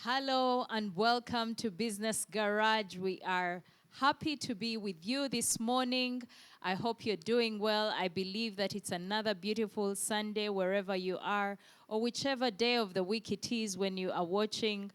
Hello and welcome to Business Garage. We are happy to be with you this morning. I hope you're doing well. I believe that it's another beautiful Sunday wherever you are, or whichever day of the week it is when you are watching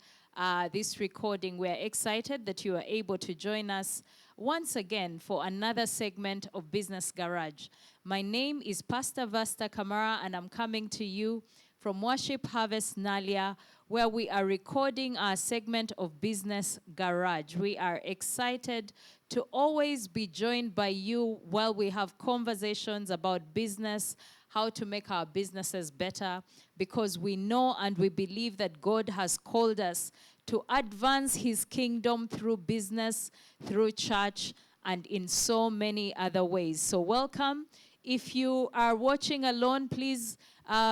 this recording. We're excited that you are able to join us once again for another segment of Business Garage. My name is Pastor Vasta Kamara, and I'm coming to you from Worship Harvest Nalia, where we are recording our segment of Business Garage. We are excited to always be joined by you while we have conversations about business, how to make our businesses better, because we know and we believe that God has called us to advance his kingdom through business, through church, and in so many other ways. So welcome. If you are watching alone, please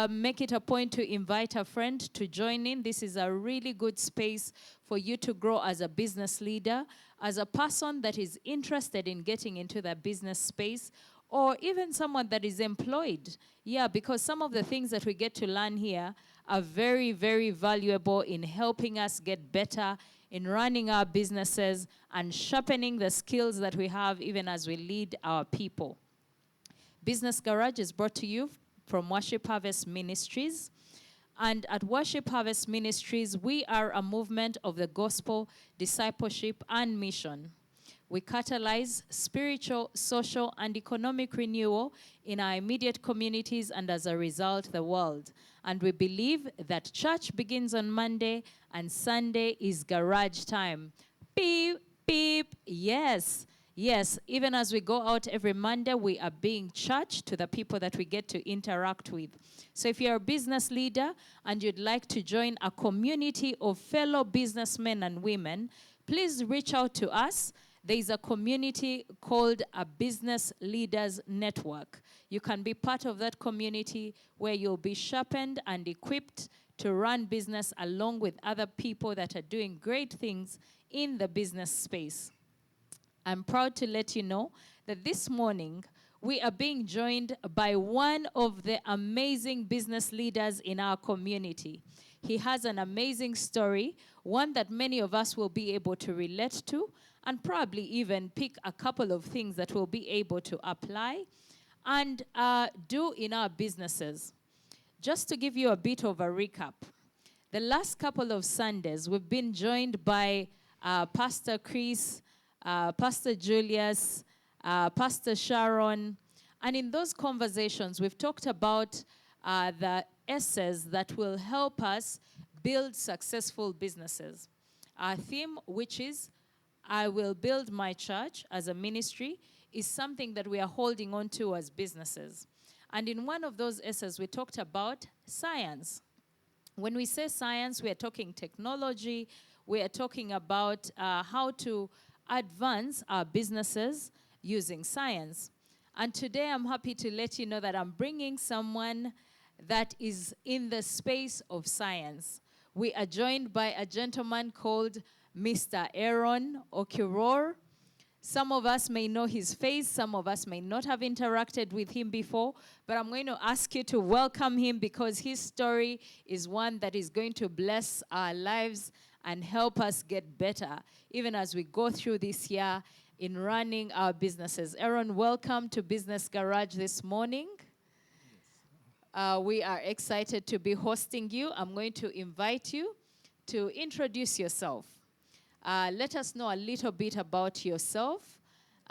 make it a point to invite a friend to join in. This is a really good space for you to grow as a business leader, as a person that is interested in getting into the business space, or even someone that is employed. Yeah, because some of the things that we get to learn here are very, very valuable in helping us get better in running our businesses and sharpening the skills that we have even as we lead our people. Business Garage is brought to you from Worship Harvest Ministries. And at Worship Harvest Ministries, we are a movement of the gospel, discipleship, and mission. We catalyze spiritual, social, and economic renewal in our immediate communities and, as a result, the world. And we believe that church begins on Monday and Sunday is garage time. Beep, beep, yes. Yes, even as we go out every Monday, we are being church to the people that we get to interact with. So if you're a business leader and you'd like to join a community of fellow businessmen and women, please reach out to us. There is a community called a Business Leaders Network. You can be part of that community where you'll be sharpened and equipped to run business along with other people that are doing great things in the business space. I'm proud to let you know that this morning we are being joined by one of the amazing business leaders in our community. He has an amazing story, one that many of us will be able to relate to, and probably even pick a couple of things that we'll be able to apply and do in our businesses. Just to give you a bit of a recap, the last couple of Sundays we've been joined by Pastor Chris, Pastor Julius, Pastor Sharon. And in those conversations, we've talked about the essays that will help us build successful businesses. Our theme, which is I will build my church as a ministry, is something that we are holding on to as businesses. And in one of those essays, we talked about science. When we say science, we are talking technology. We are talking about how to advance our businesses using science. And today I'm happy to let you know that I'm bringing someone that is in the space of science. We are joined by a gentleman called Mr. Aaron Okiror. Some of us may know his face, some of us may not have interacted with him before, but I'm going to ask you to welcome him because his story is one that is going to bless our lives and help us get better, even as we go through this year in running our businesses. Aaron, welcome to Business Garage this morning. We are excited to be hosting you. I'm going to invite you to introduce yourself. Let us know a little bit about yourself,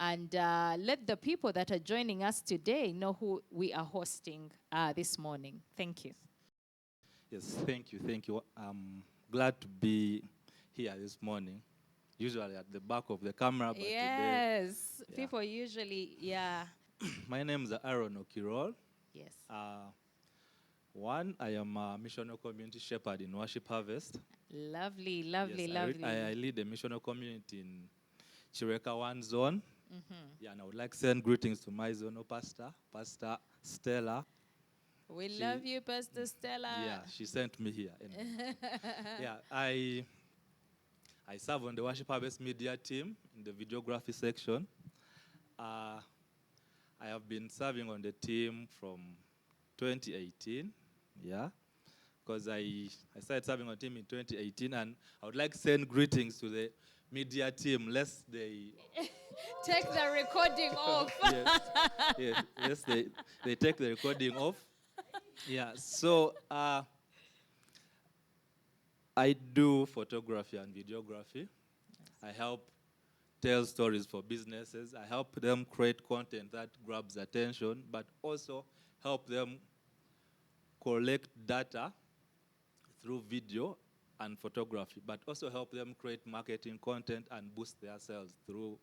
and let the people that are joining us today know who we are hosting this morning. Thank you. Yes, thank you. I'm glad to be here this morning. Usually at the back of the camera, but yes, today, people usually, yeah. My name is Aaron Okiror. Yes. I am a missional community shepherd in Worship Harvest. Lovely. I lead a missional community in Chireka 1 zone. Yeah, and I would like to send greetings to my zonal pastor, Pastor Stella. We love you, Pastor Stella. Yeah, she sent me here. Anyway. Yeah, I serve on the Worship Harvest media team in the videography section. I have been serving on the team from 2018. Yeah. because I started serving on team in 2018, and I would like to send greetings to the media team, lest they Take the recording off. yes, they take the recording off. Yeah, so I do photography and videography. I help tell stories for businesses. I help them create content that grabs attention, but also help them collect data through video and photography, but also help them create marketing content and boost their sales through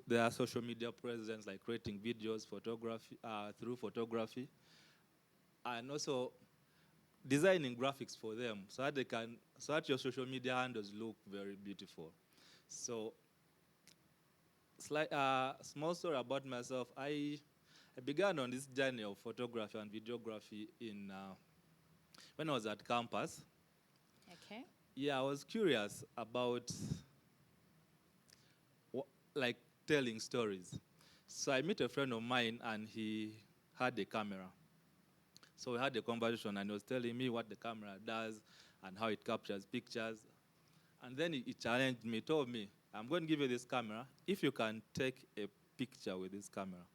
their social media presence, like creating videos, photography, through photography, and also designing graphics for them so that your social media handles look very beautiful. So, small story about myself. I began on this journey of photography and videography when I was at campus. Okay. Yeah, I was curious about like telling stories. So I met a friend of mine, and he had a camera. So we had a conversation, and he was telling me what the camera does and how it captures pictures. And then he challenged me, told me, I'm going to give you this camera. If you can take a picture with this camera,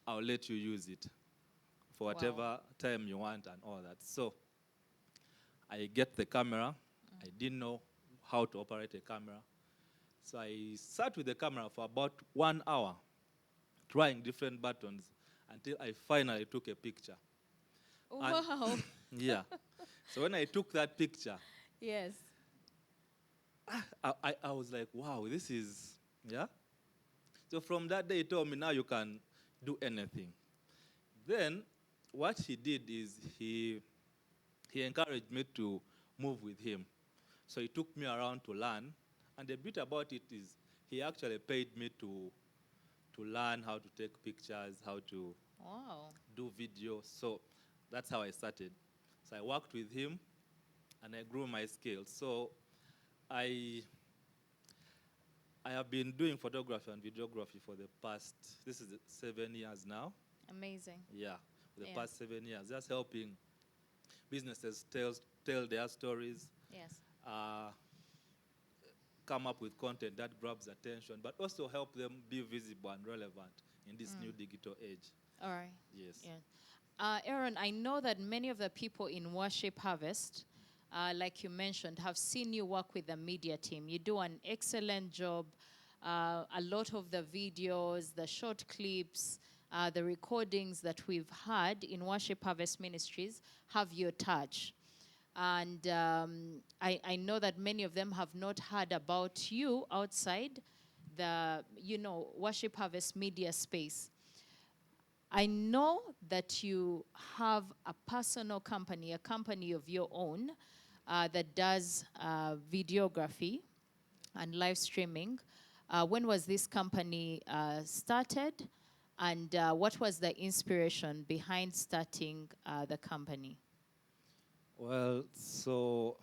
I'll let you use it for whatever time you want and all that. So I get the camera. I didn't know how to operate a camera. So I sat with the camera for about 1 hour, trying different buttons until I finally took a picture. Wow. Yeah. So when I took that picture, Yes. I was like, wow, this is, yeah. So from that day, he told me, now you can do anything. Then what he did is he encouraged me to move with him. So he took me around to learn. And the bit about it is he actually paid me to learn how to take pictures, how to do video. So that's how I started. So I worked with him, and I grew my skills. So I have been doing photography and videography for the past, this is 7 years now. Amazing. Yeah, for the past 7 years, just helping businesses tell their stories. Yes. Come up with content that grabs attention, but also help them be visible and relevant in this new digital age. All right. Yes. Yeah. Aaron, I know that many of the people in Worship Harvest, like you mentioned, have seen you work with the media team. You do an excellent job. A lot of the videos, the short clips, the recordings that we've had in Worship Harvest Ministries have your touch. And I know that many of them have not heard about you outside the, Worship Harvest media space. I know that you have a personal company, a company of your own, that does videography and live streaming. When was this company started? And what was the inspiration behind starting the company? Well, so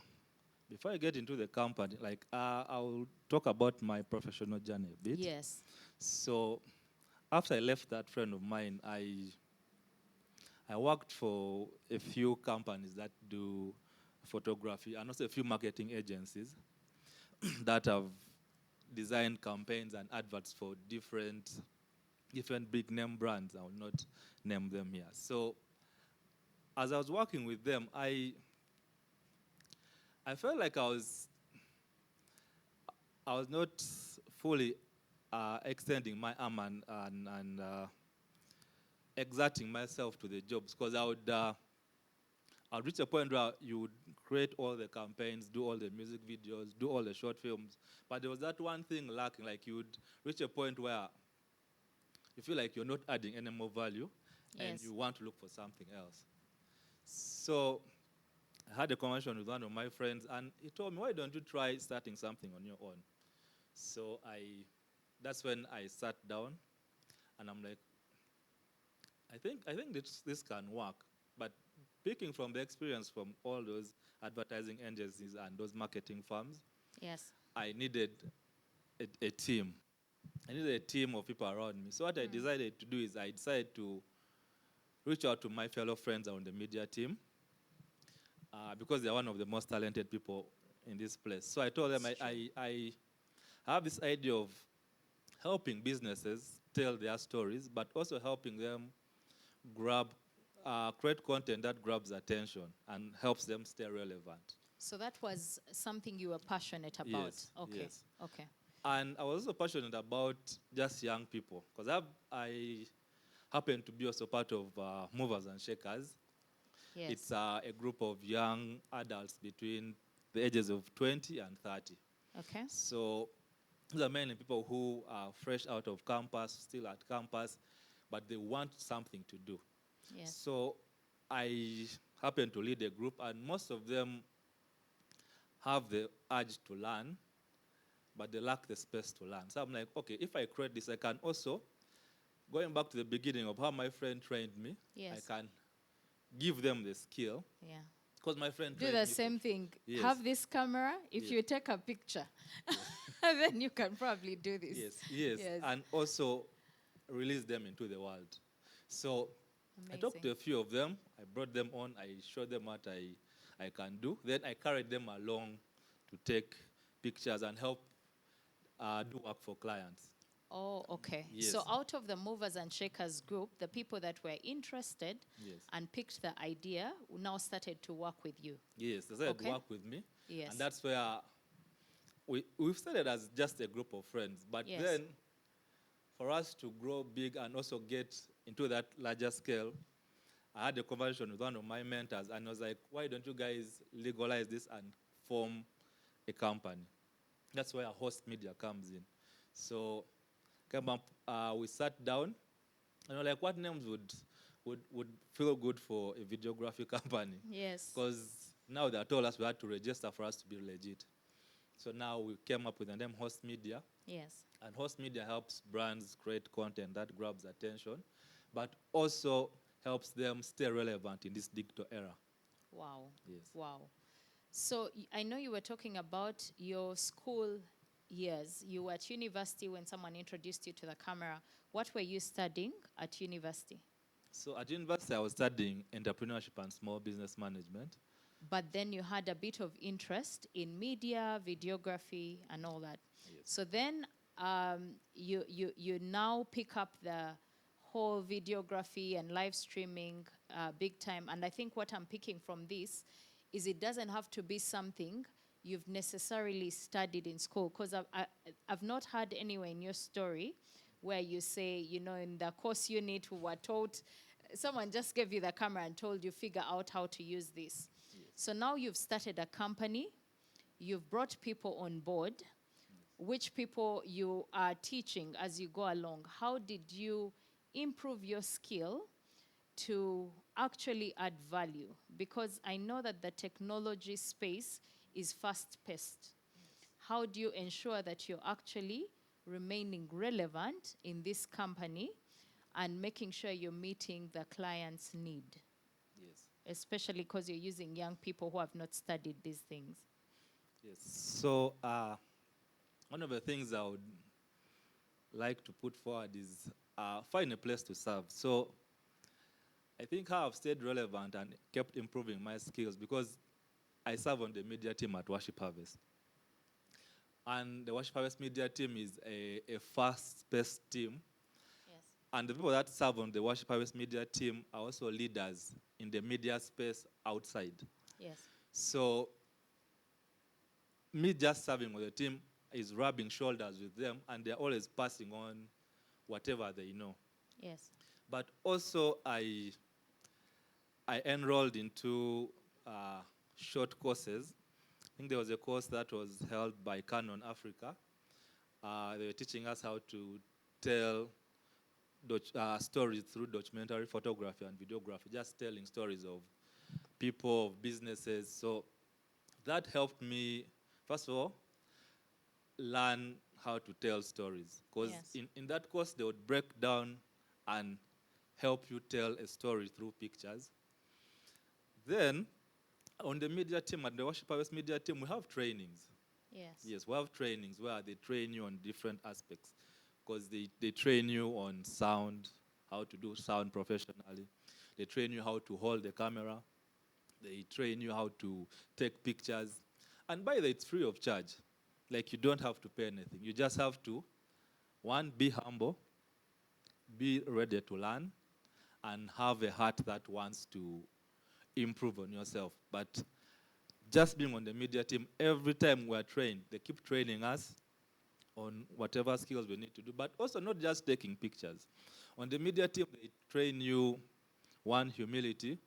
before I get into the company, I'll talk about my professional journey a bit. Yes. So after I left that friend of mine, I worked for a few companies that do photography, and also a few marketing agencies that have designed campaigns and adverts for different big name brands. I will not name them here. So as I was working with them, I felt like I was not fully extending my arm and exerting myself to the jobs, because I'd reach a point where you would create all the campaigns, do all the music videos, do all the short films, but there was that one thing lacking. Like, you would reach a point where you feel like you're not adding any more value, and you want to look for something else. So I had a conversation with one of my friends, and he told me, why don't you try starting something on your own? So that's when I sat down, and I'm like, I think this can work. But picking from the experience from all those advertising agencies and those marketing firms, Yes. I needed a team. I needed a team of people around me. So what I decided to do is I decided to reach out to my fellow friends on the media team because they're one of the most talented people in this place. So I told them I have this idea of helping businesses tell their stories, but also helping them create content that grabs attention and helps them stay relevant. So that was something you were passionate about. Yes, Okay. yes. Okay. And I was also passionate about just young people, because I happen to be also part of Movers and Shakers. Yes. It's a group of young adults between the ages of 20 and 30. Okay. So these are mainly people who are fresh out of campus, still at campus, but they want something to do. Yes. So I happen to lead a group, and most of them have the urge to learn, but they lack the space to learn. So I'm like, okay, if I create this, I can also, going back to the beginning of how my friend trained me, Yes. I can give them the skill. Yeah. Because my friend Do trained the me same thing. Yes. Have this camera. If Yes. you take a picture, then you can probably do this. Yes. And also release them into the world. So I talked to a few of them. I brought them on. I showed them what I can do. Then I carried them along to take pictures and help do work for clients. Oh, okay. Yes. So out of the Movers and Shakers group, the people that were interested Yes. and picked the idea now started to work with you. Yes, they started to Okay. work with me. Yes. And that's where we've started as just a group of friends. But Yes. then for us to grow big and also get into that larger scale, I had a conversation with one of my mentors, and I was like, why don't you guys legalize this and form a company? That's where host media comes in. So came up, we sat down, and we're like, what names would feel good for a videography company? Yes. Because now they told us we had to register for us to be legit. So now we came up with the name Host Media. Yes. And Host Media helps brands create content that grabs attention, but also helps them stay relevant in this digital era. Wow. Yes. Wow. So I know you were talking about your school years. You were at university when someone introduced you to the camera. What were you studying at university? So at university, I was studying entrepreneurship and small business management. But then you had a bit of interest in media, videography, and all that. Yes. So then you now pick up the whole videography and live streaming big time. And I think what I'm picking from this is it doesn't have to be something you've necessarily studied in school. Because I've not heard anywhere in your story where you say, you know, in the course unit we were taught, someone just gave you the camera and told you figure out how to use this. Yes. So now you've started a company, you've brought people on board, which people you are teaching as you go along. How did you improve your skill to actually add value? Because I know that the technology space is fast-paced. How do you ensure that you're actually remaining relevant in this company and making sure you're meeting the client's need? Yes. Especially because you're using young people who have not studied these things. Yes. So one of the things I would like to put forward is find a place to serve. So I think how I've stayed relevant and kept improving my skills, because I serve on the media team at Worship Harvest. And the Worship Harvest media team is a fast-paced team. Yes. And the people that serve on the Worship Harvest media team are also leaders in the media space outside. Yes. So me just serving with the team is rubbing shoulders with them, and they're always passing on whatever they know. Yes. But also I enrolled into short courses. I think there was a course that was held by Canon Africa. They were teaching us how to tell stories through documentary photography and videography, just telling stories of people, of businesses. So that helped me, first of all, learn how to tell stories. Because Yes. in that course, they would break down and help you tell a story through pictures. Then, on the media team, at the Worship Harvest media team, we have trainings. Yes. Yes, we have trainings where they train you on different aspects. Because they train you on sound, how to do sound professionally. They train you how to hold the camera. They train you how to take pictures. And by the way, it's free of charge. Like, you don't have to pay anything. You just have to, one, be humble, be ready to learn, and have a heart that wants to improve on yourself. But just being on the media team, every time we're trained, they keep training us on whatever skills we need to do, but also not just taking pictures. On the media team, they train you, one, humility.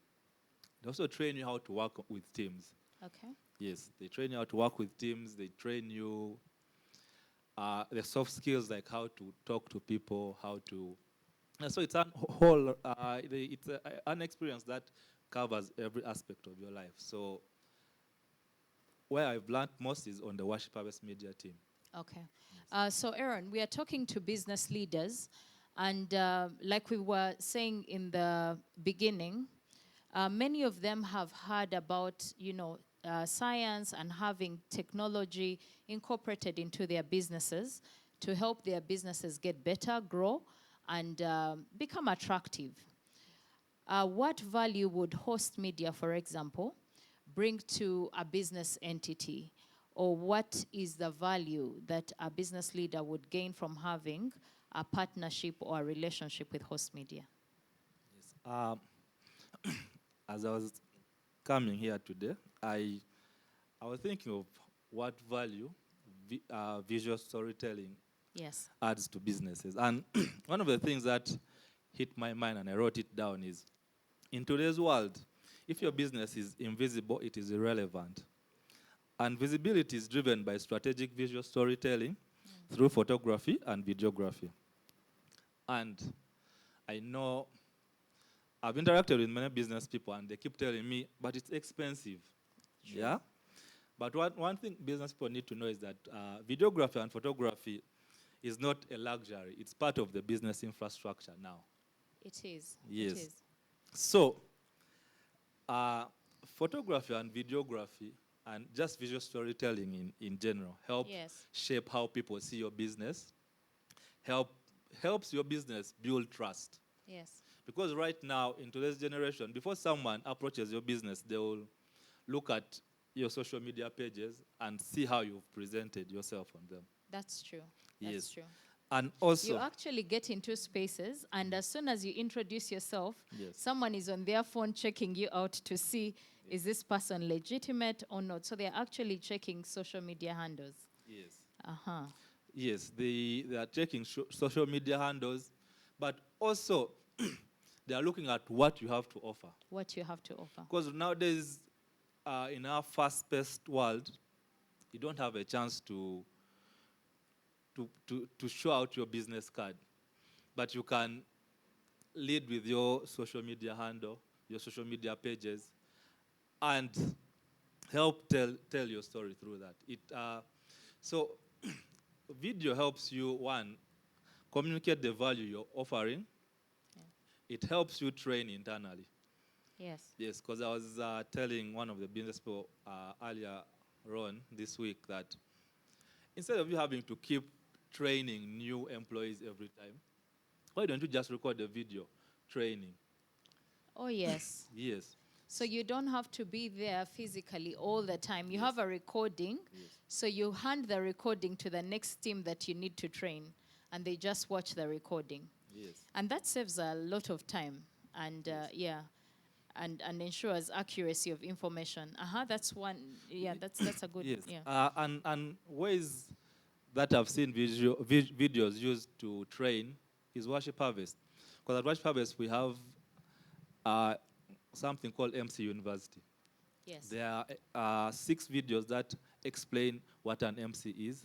They also train you how to work with teams. Okay. Yes, they train you how to work with teams. They train you the soft skills, like how to talk to people, how to. And so it's an whole, it's an experience that covers every aspect of your life. So where I've learned most is on the Worship Harvest Media team. Okay. So Aaron, we are talking to business leaders, and like we were saying in the beginning, many of them have heard about, science and having technology incorporated into their businesses to help their businesses get better, grow, and become attractive. What value would host media, for example, bring to a business entity? Or what is the value that a business leader would gain from having a partnership or a relationship with host media? Yes. As I was coming here today, I was thinking of what value visual storytelling Yes. adds to businesses. And one of the things that hit my mind, and I wrote it down, is in today's world, if your business is invisible, it is irrelevant. And visibility is driven by strategic visual storytelling through photography and videography. And I know I've interacted with many business people, and they keep telling me, but it's expensive. Sure. Yeah? But one thing business people need to know is that videography and photography is not a luxury. It's part of the business infrastructure now. It is. Yes. It is. So, photography and videography and just visual storytelling in general help shape how people see your business, helps your business build trust. Yes. Because right now, in today's generation, before someone approaches your business, they will look at your social media pages and see how you've presented yourself on them. That's true. Yes. That's true. And also, you actually get into spaces, and as soon as you introduce yourself, yes, someone is on their phone checking you out to see, is this person legitimate or not? So they're actually checking social media handles. Yes. Uh-huh. Yes, they are checking social media handles, but also they are looking at what you have to offer. What you have to offer. Because nowadays, in our fast-paced world, you don't have a chance to show out your business card. But you can lead with your social media handle, your social media pages, and help tell your story through that. So video helps you, one, communicate the value you're offering. Yeah. It helps you train internally. Yes. Yes, because I was telling one of the business people earlier on this week that instead of you having to keep training new employees every time, why don't you just record the video training? Oh, yes. Yes. So you don't have to be there physically all the time. You have a recording, so you hand the recording to the next team that you need to train, and they just watch the recording. Yes. And that saves a lot of time, and and ensures accuracy of information. That's one. Yeah, that's a good. Yes. Yeah. And ways that I've seen videos used to train is Worship Harvest. Because at Worship Harvest we have something called MC University. Yes. There are 6 videos that explain what an MC is,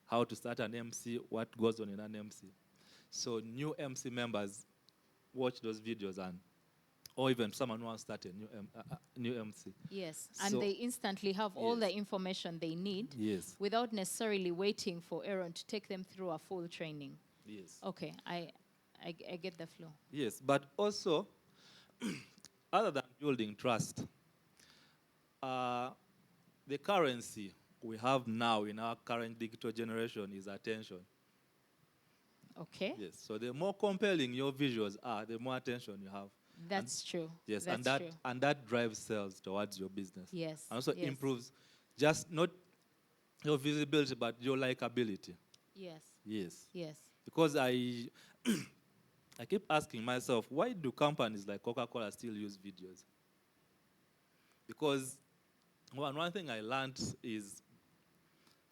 how to start an MC, what goes on in an MC. So new MC members watch those videos, or even someone who wants to start a new MC. Yes, So and they instantly have all the information they need without necessarily waiting for Aaron to take them through a full training. Yes. Okay, I get the flow. Yes, but also, other than building trust, the currency we have now in our current digital generation is attention. Okay. Yes, so the more compelling your visuals are, the more attention you have. That's true. Yes, That's and that true. and that drives sales towards your business. Yes. And also Yes. improves just not your visibility but your likability. Yes. Yes. Yes. Because I I keep asking myself, why do companies like Coca-Cola still use videos? Because one thing I learned is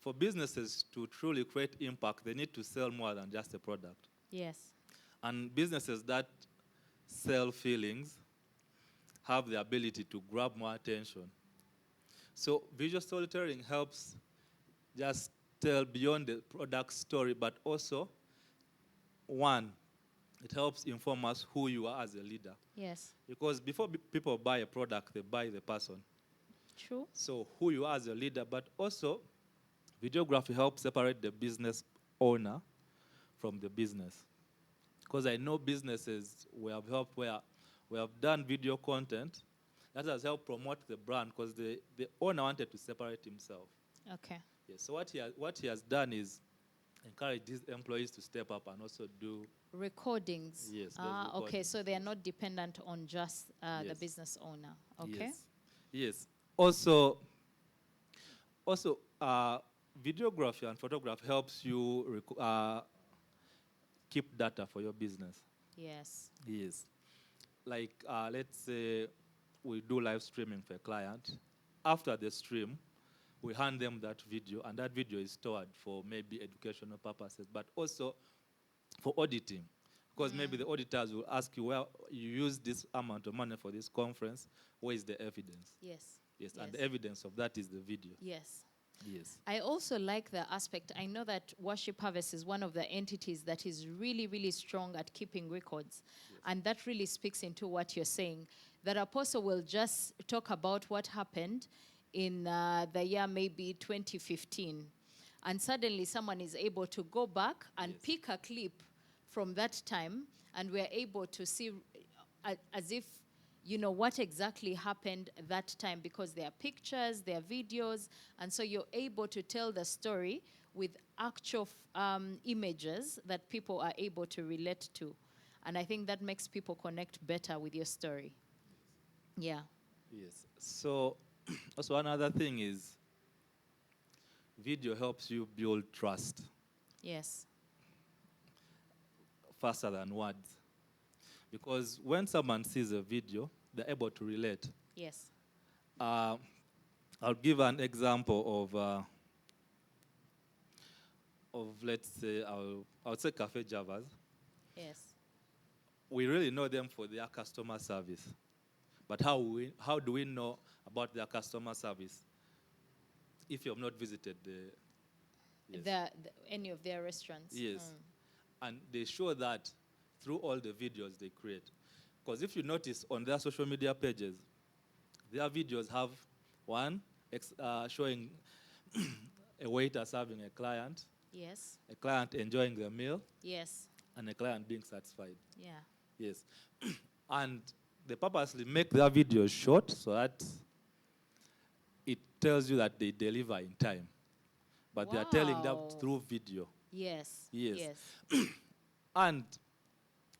for businesses to truly create impact, they need to sell more than just a product. Yes. And businesses that sell feelings have the ability to grab more attention. So visual storytelling helps just tell beyond the product story, but also, one, it helps inform us who you are as a leader. Yes. Because before people buy a product, they buy the person. True. So who you are as a leader, but also videography helps separate the business owner from the business. Because I know businesses we have helped where we have done video content that has helped promote the brand because the owner wanted to separate himself. Okay. Yes. So what he has done is encourage these employees to step up and also do Recordings. Yes, those Okay, recordings, so they are yes. not dependent on just the Yes. business owner. Okay. Yes. Yes. Also, videography and photography helps you keep data for your business. Yes. Yes. Like, let's say we do live streaming for a client. After the stream, we hand them that video, and that video is stored for maybe educational purposes, but also for auditing. Because maybe the auditors will ask you, well, you use this amount of money for this conference, where is the evidence? Yes. Yes, Yes. and the evidence of that is the video. Yes. Yes. I also like the aspect. I know that Worship Harvest is one of the entities that is really, really strong at keeping records. Yes. And that really speaks into what you're saying. That Apostle will just talk about what happened in the year maybe 2015. And suddenly someone is able to go back and Yes. pick a clip from that time. And we're able to see as if what exactly happened that time, because there are pictures, there are videos, and so you're able to tell the story with actual images that people are able to relate to. And I think that makes people connect better with your story. Yeah. Yes. So, also another thing is video helps you build trust Yes. faster than words. Because when someone sees a video, they're able to relate. Yes. I'll give an example of let's say, I'll say Cafe Javas. Yes. We really know them for their customer service. But how do we know about their customer service if you have not visited Any of their restaurants. Yes. And they show that through all the videos they create. Because if you notice on their social media pages, their videos have one showing a waiter serving a client, Yes. a client enjoying the meal, Yes. and a client being satisfied. Yeah. Yes. And they purposely make their videos short so that it tells you that they deliver in time. But they are telling that Wow. through video. Yes. Yes. Yes. And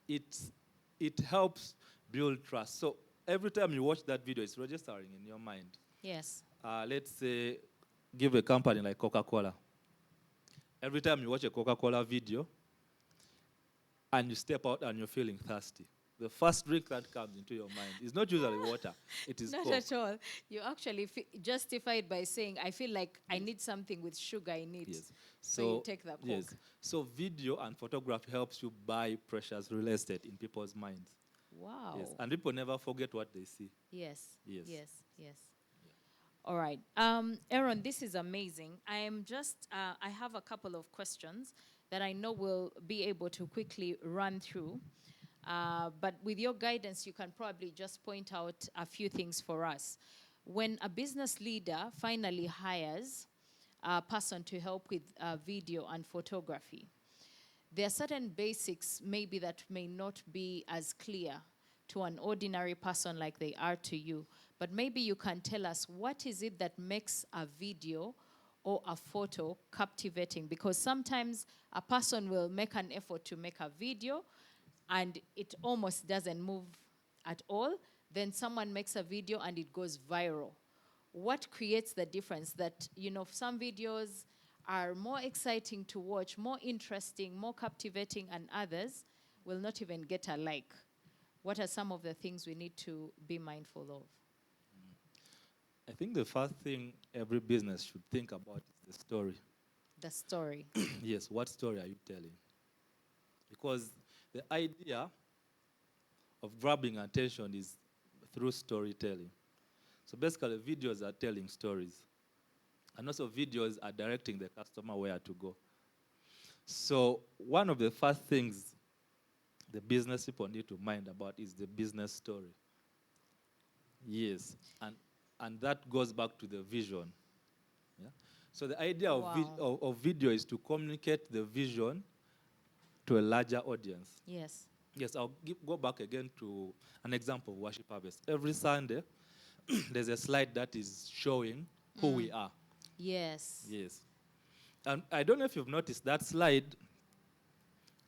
it helps build trust. So every time you watch that video, it's registering in your mind. Yes. Let's say, give a company like Coca-Cola. Every time you watch a Coca-Cola video and you step out and you're feeling thirsty, the first drink that comes into your mind is not usually water. It is Not Coke. at all. You actually justify it by saying, I feel like I need something with sugar in it. Yes. So you take the Coke. Yes. So video and photography helps you buy precious real estate in people's minds. Wow. Yes. And people never forget what they see. Yes. Yes. Yes. Yes. All right. Aaron, this is amazing. I have a couple of questions that I know we'll be able to quickly run through. But with your guidance, you can probably just point out a few things for us. When a business leader finally hires a person to help with video and photography, there are certain basics maybe that may not be as clear to an ordinary person like they are to you. But maybe you can tell us, what is it that makes a video or a photo captivating? Because sometimes a person will make an effort to make a video and it almost doesn't move at all, then someone makes a video and it goes viral. What creates the difference? That, some videos are more exciting to watch, more interesting, more captivating, and others will not even get a like. What are some of the things we need to be mindful of? I think the first thing every business should think about is the story. The story. Yes, what story are you telling? Because the idea of grabbing attention is through storytelling. So basically, videos are telling stories. And also videos are directing the customer where to go. So one of the first things the business people need to mind about is the business story. Yes, and that goes back to the vision. Yeah? So the idea of video is to communicate the vision to a larger audience. Yes. Yes, I'll go back again to an example of Worship Harvest. Every Sunday, there's a slide that is showing who we are. Yes. Yes. And I don't know if you've noticed, that slide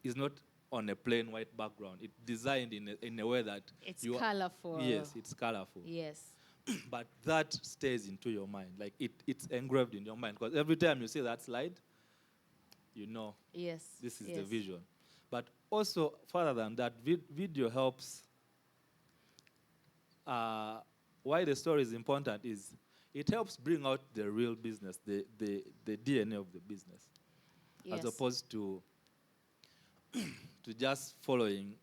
is not on a plain white background. It's designed in a way that it's colorful. Yes, it's colorful. Yes. But that stays into your mind. Like it's engraved in your mind. Because every time you see that slide, you know this is the vision. But also, further than that, video helps. Why the story is important is it helps bring out the real business, the DNA of the business, as opposed to just following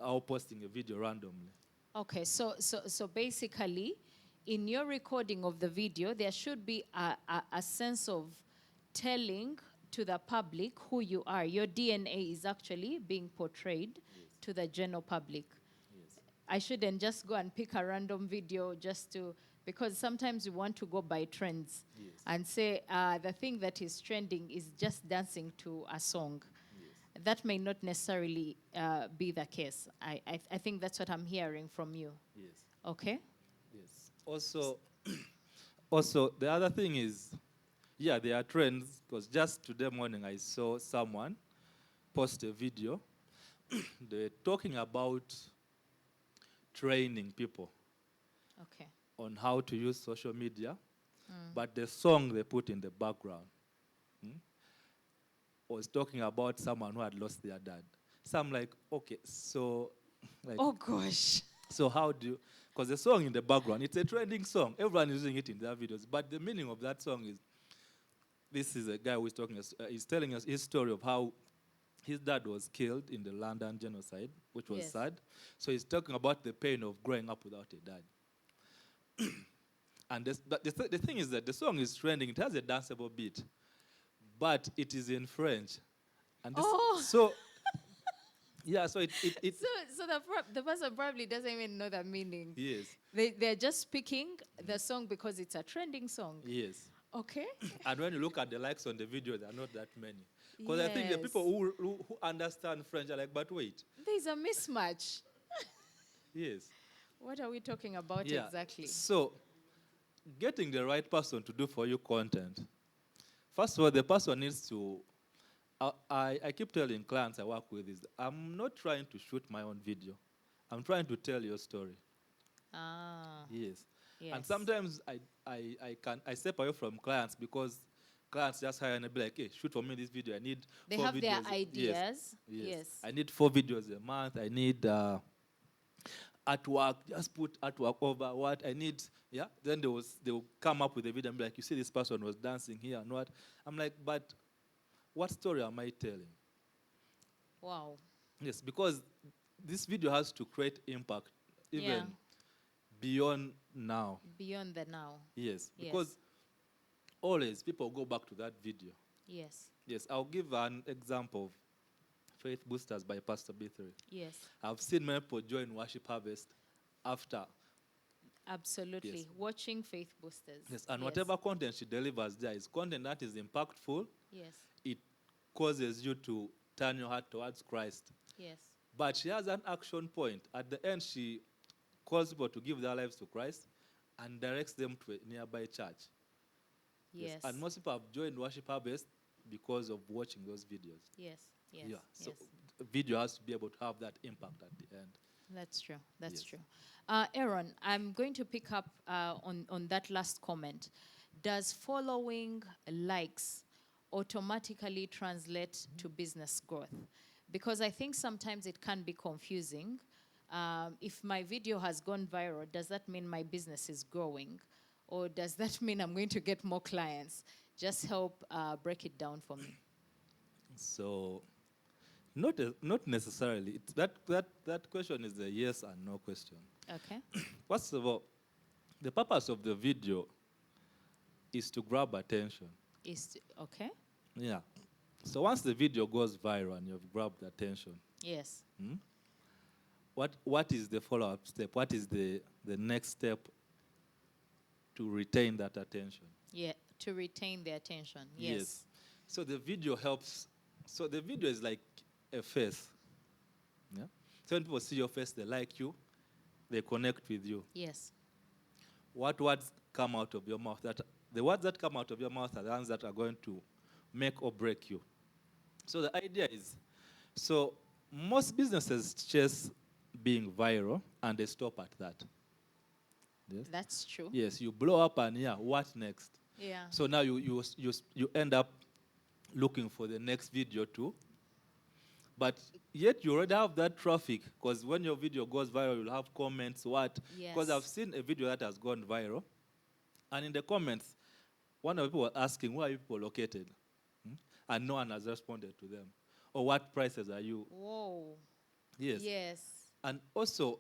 or posting a video randomly. Okay, so basically, in your recording of the video, there should be a sense of telling to the public who you are. Your DNA is actually being portrayed to the general public. Yes. I shouldn't just go and pick a random video because sometimes we want to go by trends and say the thing that is trending is just dancing to a song. Yes. That may not necessarily be the case. I think that's what I'm hearing from you. Yes. Okay? Yes. Also, the other thing is, there are trends, because just today morning I saw someone post a video. They're talking about training people on how to use social media, but the song they put in the background was talking about someone who had lost their dad. So I'm like, okay, so... like, oh, gosh. So how do you... Because the song in the background, it's a trending song. Everyone is using it in their videos. But the meaning of that song is, this is a guy who is he's telling us his story of how his dad was killed in the London genocide, which was sad. So he's talking about the pain of growing up without a dad. And the thing is that the song is trending. It has a danceable beat, but it is in French. And this, so the person probably doesn't even know the meaning. Yes. They're just picking the song because it's a trending song. Yes. Okay. And when you look at the likes on the video, there are not that many. Because I think the people who understand French are like, but wait. There's a mismatch. Yes. What are we talking about exactly? So, getting the right person to do for you content. First of all, the person needs to... I keep telling clients I work with is, I'm not trying to shoot my own video. I'm trying to tell your story. Yes. And sometimes I step away from clients because clients just hire and be like, hey, shoot for me this video. I need they 4 have videos. Their ideas. Yes. I need 4 videos a month. I need artwork. Just put artwork over what I need. Yeah. Then they will come up with a video and be like, you see this person was dancing here and what. I'm like, but what story am I telling? Wow. Yes, because this video has to create impact even beyond now. Beyond the now. Yes, because always people go back to that video. Yes. Yes, I'll give an example of Faith Boosters by Pastor B3. Yes. I've seen many people join Worship Harvest after. Absolutely. Yes. Watching Faith Boosters. Yes, and whatever content she delivers there is content that is impactful. Yes. It causes you to turn your heart towards Christ. Yes. But she has an action point. At the end, she calls people to give their lives to Christ and directs them to a nearby church. Yes. And most people have joined Worship Harvest because of watching those videos. Yes. Yes. Yeah. So video has to be able to have that impact at the end. That's true. That's Yes. true. Aaron, I'm going to pick up on that last comment. Does following likes automatically translate to business growth? Because I think sometimes it can be confusing. If my video has gone viral, does that mean my business is growing? Or does that mean I'm going to get more clients? Just help break it down for me. So, not necessarily. That question is a yes and no question. Okay. First of all, the purpose of the video is to grab attention. Okay. Yeah. So once the video goes viral and you've grabbed attention, Yes. what is the follow-up step? What is the next step to retain that attention? Yeah, to retain their attention. Yes. So the video helps. So the video is like a face. Yeah. So when people see your face, they like you, they connect with you. Yes. What words come out of your mouth? The words that come out of your mouth are the ones that are going to make or break you. So the idea is, so most businesses chase being viral and they stop at that. Yes. That's true. Yes, you blow up and what next? Yeah. So now you end up looking for the next video too. But yet you already have that traffic, because when your video goes viral, you'll have comments, what? Because Yes. I've seen a video that has gone viral, and in the comments, one of the people was asking, where are you people located? And no one has responded to them. Or what prices are you? Whoa. Yes. Yes. And also,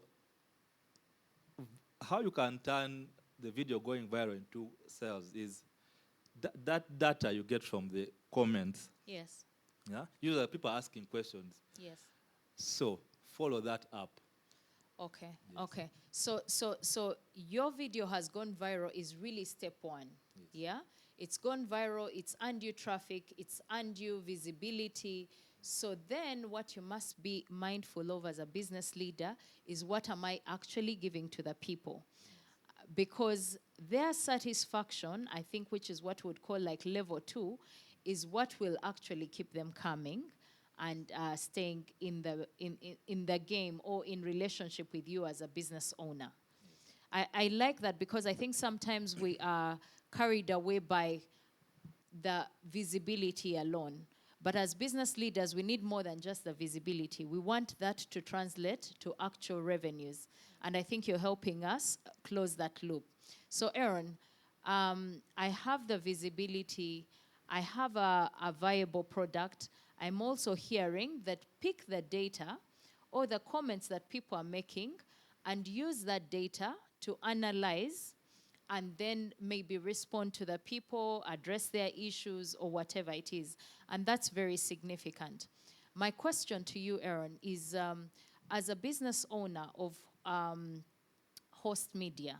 how you can turn the video going viral into sales is that data you get from the comments. Yes. Yeah? Usually people are asking questions. Yes. So follow that up. Okay. Yes. Okay. So your video has gone viral is really step one. Yes. Yeah? It's gone viral, it's undue traffic, it's undue visibility. So then what you must be mindful of as a business leader is, what am I actually giving to the people? Because their satisfaction, I think, which is what we would call like level 2, is what will actually keep them coming and staying in the game or in relationship with you as a business owner. I like that, because I think sometimes we are carried away by the visibility alone. But as business leaders, we need more than just the visibility. We want that to translate to actual revenues. And I think you're helping us close that loop. So Aaron, I have the visibility. I have a viable product. I'm also hearing that pick the data or the comments that people are making and use that data to analyze and then maybe respond to the people, address their issues, or whatever it is. And that's very significant. My question to you, Aaron, is as a business owner of host media,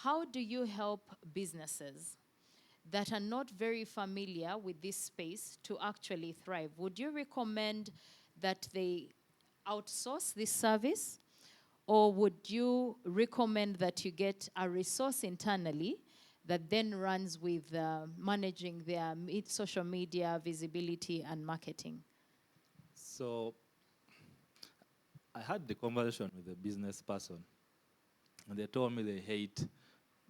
how do you help businesses that are not very familiar with this space to actually thrive? Would you recommend that they outsource this service? Or would you recommend that you get a resource internally that then runs with managing their social media, visibility, and marketing? So I had the conversation with a business person, and they told me they hate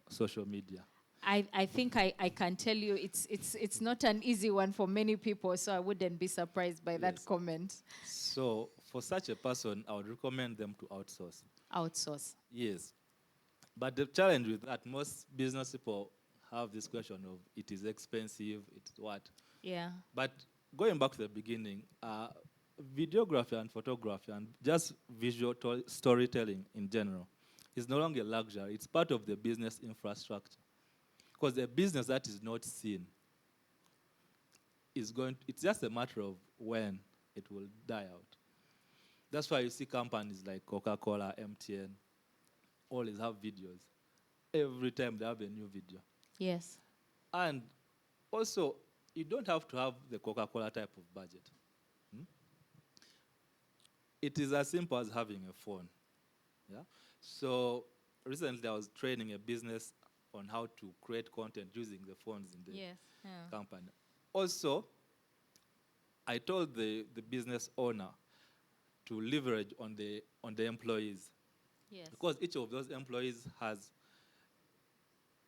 social media. I think I can tell you it's not an easy one for many people, so I wouldn't be surprised by that Yes. comment. So for such a person, I would recommend them to outsource. Outsource. Yes. But the challenge with that, most business people have this question of, it is expensive, it's what? Yeah. But going back to the beginning, videography and photography and just visual storytelling in general is no longer luxury. It's part of the business infrastructure. Because a business that is not seen it's just a matter of when it will die out. That's why you see companies like Coca-Cola, MTN, always have videos. Every time they have a new video. Yes. And also, you don't have to have the Coca-Cola type of budget. It is as simple as having a phone. Yeah. So recently I was training a business on how to create content using the phones in the company. Also, I told the business owner to leverage on the employees. Yes. Because each of those employees has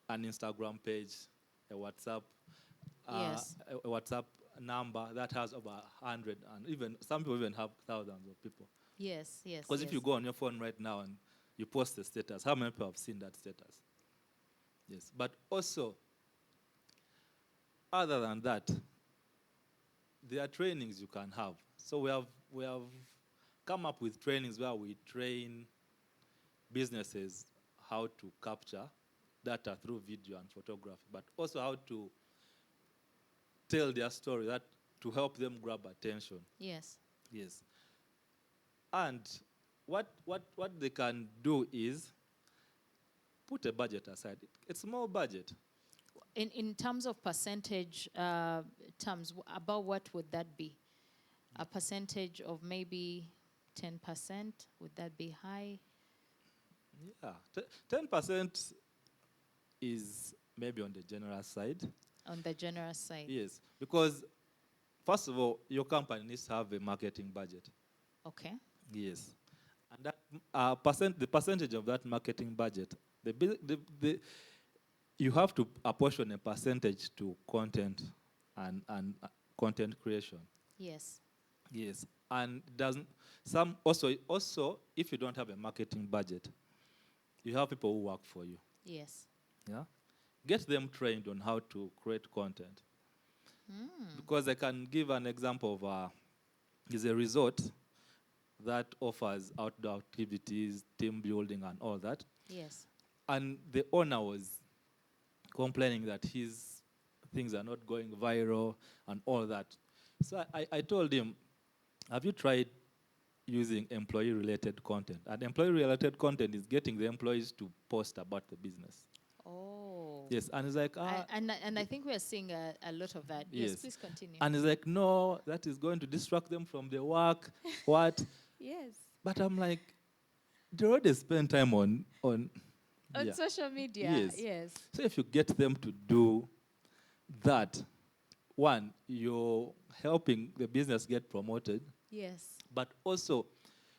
an Instagram page, a WhatsApp, Yes. a WhatsApp number that has over 100, and even some people even have thousands of people. Yes, yes. Because yes. if you go on your phone right now and you post the status, how many people have seen that status? Yes. But also, other than that, there are trainings you can have. So we have come up with trainings where we train businesses how to capture data through video and photography, but also how to tell their story, that to help them grab attention. Yes. Yes. And what they can do is put a budget aside. It's a small budget. In terms of percentage terms, about what would that be? A percentage of maybe 10%? Would that be high? Yeah. 10% is maybe on the generous side. On the generous side? Yes. Because, first of all, your company needs to have a marketing budget. Okay. Yes. And that the percentage of that marketing budget, you have to apportion a percentage to content and content creation. Yes. Yes. And doesn't some also if you don't have a marketing budget, you have people who work for you. Yes. Yeah. Get them trained on how to create content. Because I can give an example of there's a resort that offers outdoor activities, team building, and all that. Yes. And the owner was complaining that his things are not going viral and all that. So I told him, have you tried using employee-related content? And employee-related content is getting the employees to post about the business. Oh. Yes, and it's like... and I think we are seeing a lot of that. Yes, please continue. And it's like, no, that is going to distract them from their work. What? Yes. But I'm like, they already spend time on social media. Yes. So if you get them to do that, one, you're helping the business get promoted. Yes. But also,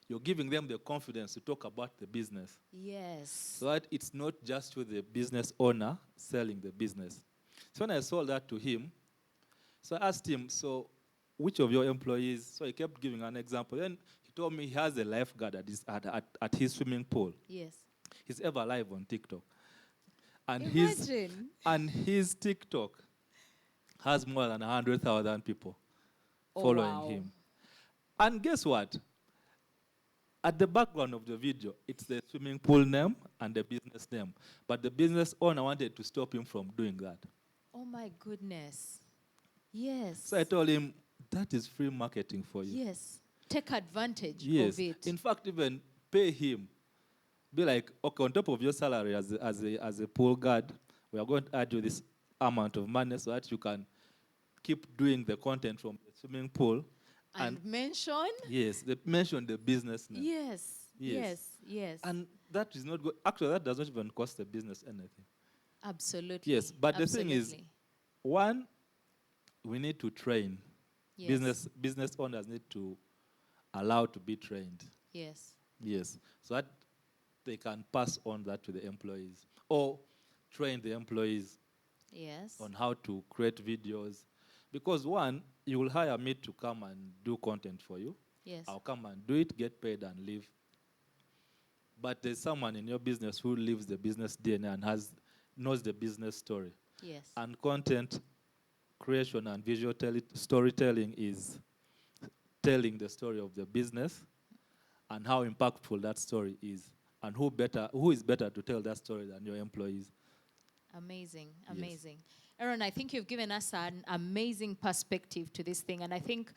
you're giving them the confidence to talk about the business. Yes. So that it's not just to the business owner selling the business. So when I sold that to him, so I asked him, so which of your employees, so he kept giving an example. Then he told me he has a lifeguard at his swimming pool. Yes. He's ever live on TikTok. And Imagine. his TikTok has more than 100,000 people following him. And guess what? At the background of the video, it's the swimming pool name and the business name. But the business owner wanted to stop him from doing that. Oh my goodness. Yes. So I told him, that is free marketing for you. Yes. Take advantage Yes. of it. In fact, even pay him. Be like, okay, on top of your salary as a pool guard, we are going to add you this amount of money so that you can keep doing the content from the swimming pool. And mention? Yes, mention the business name. Yes. And that is not good. Actually, that does not even cost the business anything. Absolutely. Yes, but the thing is, one, we need to train. Yes. Business owners need to allow to be trained. Yes. Yes, so that they can pass on that to the employees. Or train the employees on how to create videos. Because one, you will hire me to come and do content for you. Yes. I'll come and do it, get paid, and leave. But there's someone in your business who lives the business DNA and knows the business story. Yes. And content creation and visual storytelling is telling the story of the business and how impactful that story is. And who is better to tell that story than your employees? Amazing. Yes. Aaron, I think you've given us an amazing perspective to this thing. And I think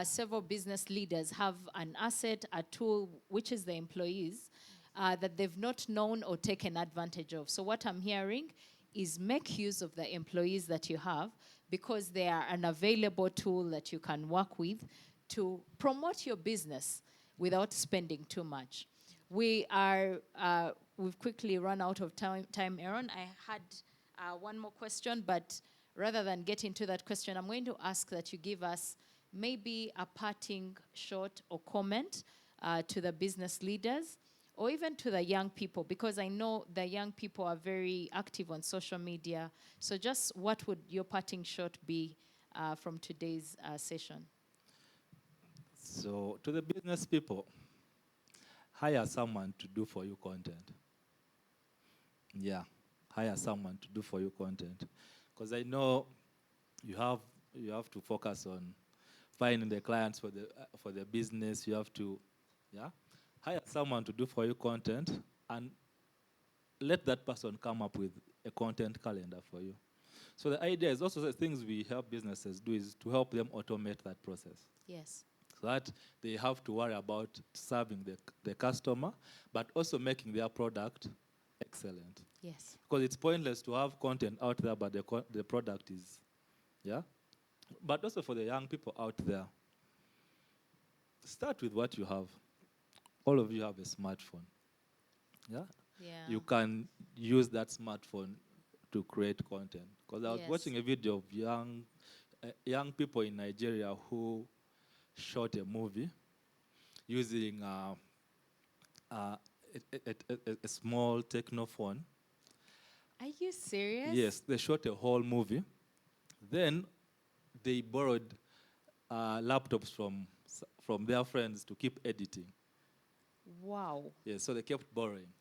several business leaders have an asset, a tool, which is the employees, that they've not known or taken advantage of. So what I'm hearing is make use of the employees that you have, because they are an available tool that you can work with to promote your business without spending too much. We've quickly run out of time, Aaron. I had one more question, but rather than get into that question, I'm going to ask that you give us maybe a parting shot or comment to the business leaders or even to the young people? Because I know the young people are very active on social media. So just what would your parting shot be from today's session? So to the business people, hire someone to do for you content. Yeah, hire someone to do for you content. Because I know you have to focus on finding the clients for the business. You have to, yeah, hire someone to do for you content and let that person come up with a content calendar for you. So the idea is also the things we help businesses do is to help them automate that process. Yes. So that they have to worry about serving the customer, but also making their product excellent. Yes. Because it's pointless to have content out there, but the product is, yeah? But also for the young people out there, start with what you have. All of you have a smartphone. Yeah? Yeah. You can use that smartphone to create content. Because I was Yes. watching a video of young people in Nigeria who shot a movie using a small technophone. Are you serious? Yes, they shot a whole movie. Then they borrowed laptops from their friends to keep editing. Wow. Yes, so they kept borrowing.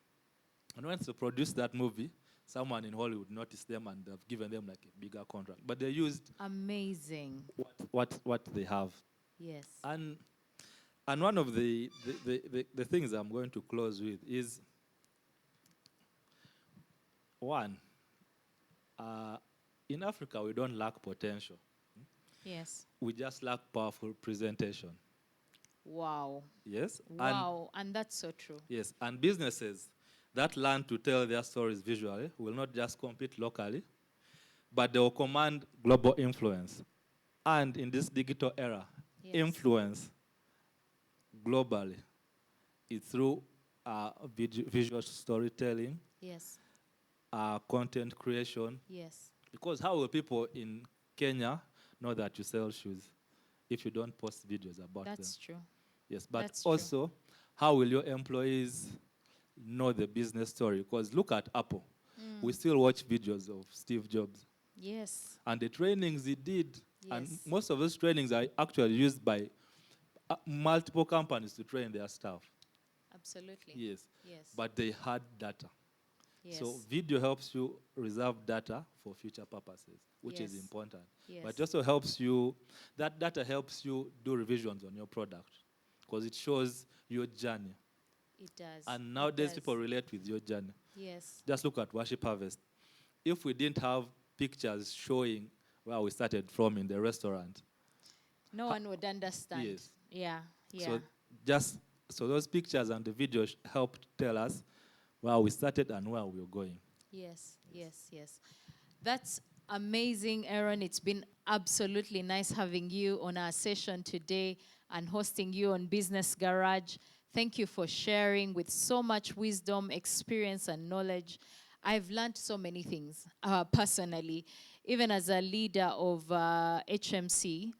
And once they produced that movie, someone in Hollywood noticed them and have given them like a bigger contract. But they used Amazing. what they have. Yes. And one of the things I'm going to close with is one, in Africa, we don't lack potential. Yes. We just lack powerful presentation. Wow. Yes? Wow. And that's so true. Yes, and businesses that learn to tell their stories visually will not just compete locally, but they will command global influence. And in this digital era, Yes. influence globally is through visual storytelling, Yes. content creation. Yes. Because how will people in Kenya know that you sell shoes if you don't post videos about them? That's true. Yes, but That's true. also, how will your employees know the business story? Because look at Apple. We still watch videos of Steve Jobs. Yes. And the trainings he did, and Yes. most of those trainings are actually used by multiple companies to train their staff. Absolutely. Yes. Yes. But they had data. Yes. So video helps you reserve data for future purposes, which is Yes. important. Yes. But it also helps you, that data helps you do revisions on your product because it shows your journey. It does. And nowadays It does. people relate with your journey. Yes. Just look at Worship Harvest. If we didn't have pictures showing where we started from in the restaurant, No one would understand. Yes. Yeah. Yeah. So those pictures and the videos helped tell us where we started and where we were going. Yes, yes, yes. That's amazing, Aaron. It's been absolutely nice having you on our session today and hosting you on Business Garage. Thank you for sharing with so much wisdom, experience, and knowledge. I've learned so many things personally. Even as a leader of HMC,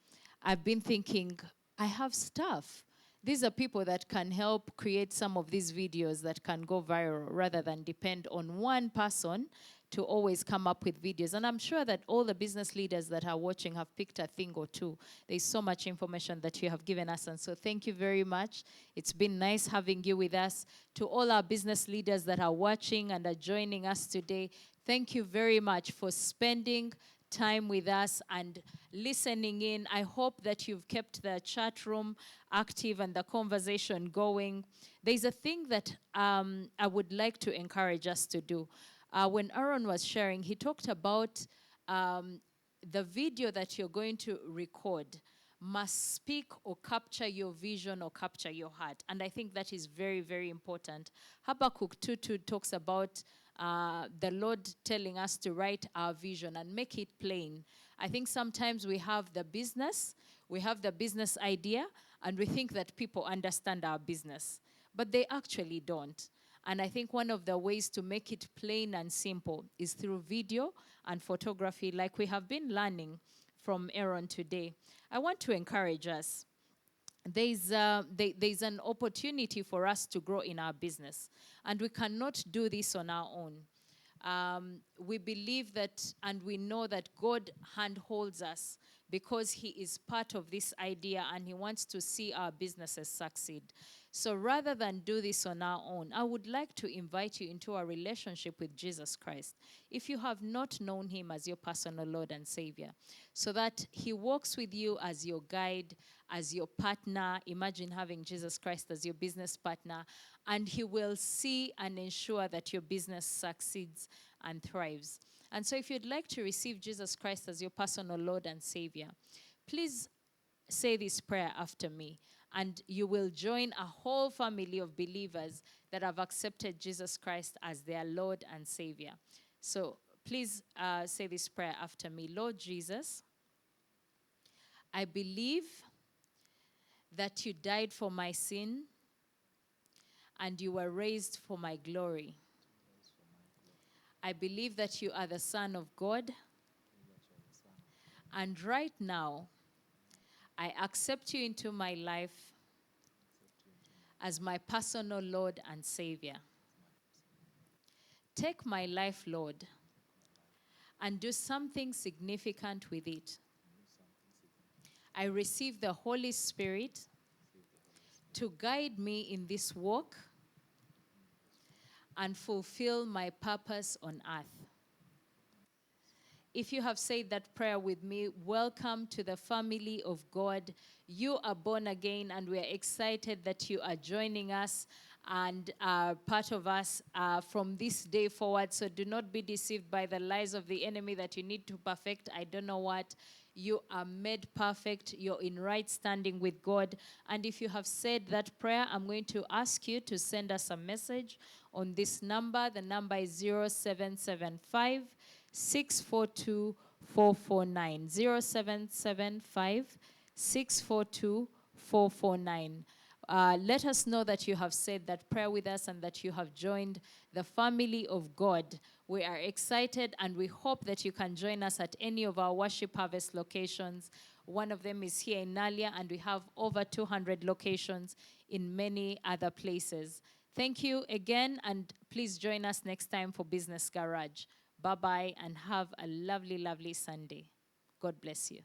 I've been thinking, I have staff. These are people that can help create some of these videos that can go viral rather than depend on one person to always come up with videos. And I'm sure that all the business leaders that are watching have picked a thing or two. There's so much information that you have given us. And so thank you very much. It's been nice having you with us. To all our business leaders that are watching and are joining us today, thank you very much for spending time with us and listening in. I hope that you've kept the chat room active and the conversation going. There's a thing that I would like to encourage us to do. When Aaron was sharing, he talked about the video that you're going to record must speak or capture your vision or capture your heart. And I think that is very, very important. Habakkuk 2:2 talks about the Lord telling us to write our vision and make it plain. I think sometimes we have the business idea, and we think that people understand our business, but they actually don't. And I think one of the ways to make it plain and simple is through video and photography, like we have been learning from Aaron today. I want to encourage us. there's an opportunity for us to grow in our business, and we cannot do this on our own. We believe that, and we know that God handholds us because He is part of this idea and He wants to see our businesses succeed. So rather than do this on our own, I would like to invite you into a relationship with Jesus Christ, if you have not known Him as your personal Lord and Savior, so that He walks with you as your guide, as your partner. Imagine having Jesus Christ as your business partner, and He will see and ensure that your business succeeds and thrives. And so if you'd like to receive Jesus Christ as your personal Lord and Savior, please say this prayer after me, and you will join a whole family of believers that have accepted Jesus Christ as their Lord and Savior. So please say this prayer after me. Lord Jesus, I believe that you died for my sin and you were raised for my glory. I believe that you are the Son of God, and right now I accept you into my life as my personal Lord and Savior. Take my life, Lord, and do something significant with it. I receive the Holy Spirit to guide me in this walk and fulfill my purpose on earth. If you have said that prayer with me, welcome to the family of God. You are born again, and we are excited that you are joining us and are part of us from this day forward. So do not be deceived by the lies of the enemy that you need to perfect I don't know what. You are made perfect. You're in right standing with God. And if you have said that prayer, I'm going to ask you to send us a message on this number. The number is 0775 642 449. 0775 642 449. Let us know that you have said that prayer with us and that you have joined the family of God. We are excited, and we hope that you can join us at any of our Worship Harvest locations. One of them is here in Nalia, and we have over 200 locations in many other places. Thank you again, and please join us next time for Business Garage. Bye-bye, and have a lovely, lovely Sunday. God bless you.